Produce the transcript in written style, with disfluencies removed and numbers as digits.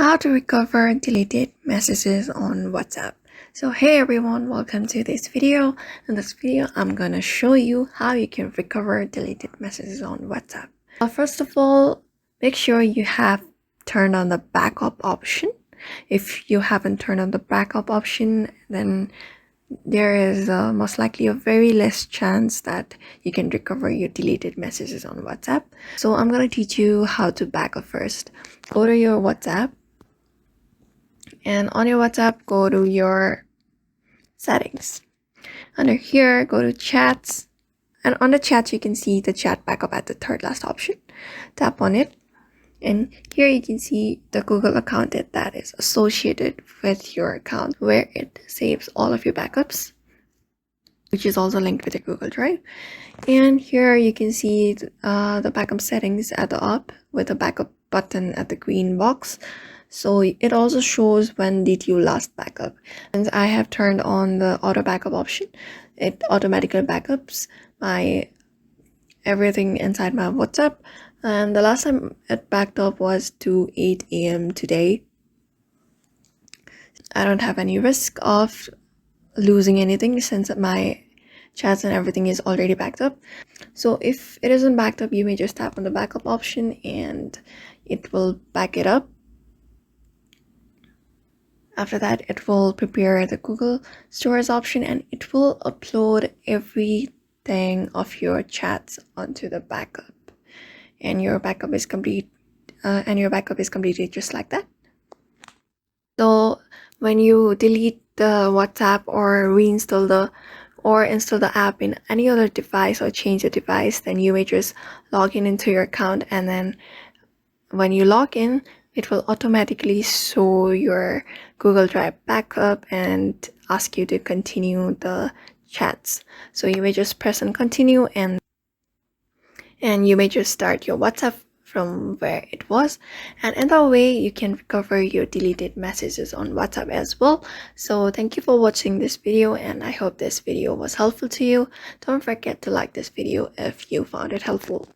How to recover deleted messages on WhatsApp. So hey everyone, welcome to this video. In this video I'm gonna show you how you can recover deleted messages on WhatsApp. First of all, make sure you have turned on the backup option. If you haven't turned on the backup option, then there is most likely a very less chance that you can recover your deleted messages on WhatsApp. So I'm going to teach you how to backup first. Go to your WhatsApp, and on your WhatsApp, go to your settings. Under here, go to chats, and on the chats, you can see the chat backup at the third last option. Tap on it, and here you can see the Google account that is associated with your account, where it saves all of your backups, which is also linked with your Google Drive. And here you can see the backup settings at the top with the backup button at the green box. So it also shows when did you last backup. And I have turned on the auto backup option. It automatically backups my everything inside my WhatsApp. And the last time it backed up was to 8 a.m. today. I don't have any risk of losing anything since my chats and everything is already backed up. So if it isn't backed up, you may just tap on the backup option and it will back it up. After that, it will prepare the Google Storage option and it will upload everything of your chats onto the backup. And your backup is complete. Completed just like that. So when you delete the WhatsApp or install the app in any other device or change the device, then you may just log in into your account, and then when you log in, it will automatically show your Google Drive backup and ask you to continue the chats. So you may just press on continue, and you may just start your WhatsApp from where it was, and in that way you can recover your deleted messages on WhatsApp as well. So thank you for watching this video, and I hope this video was helpful to you. Don't forget to like this video if you found it helpful.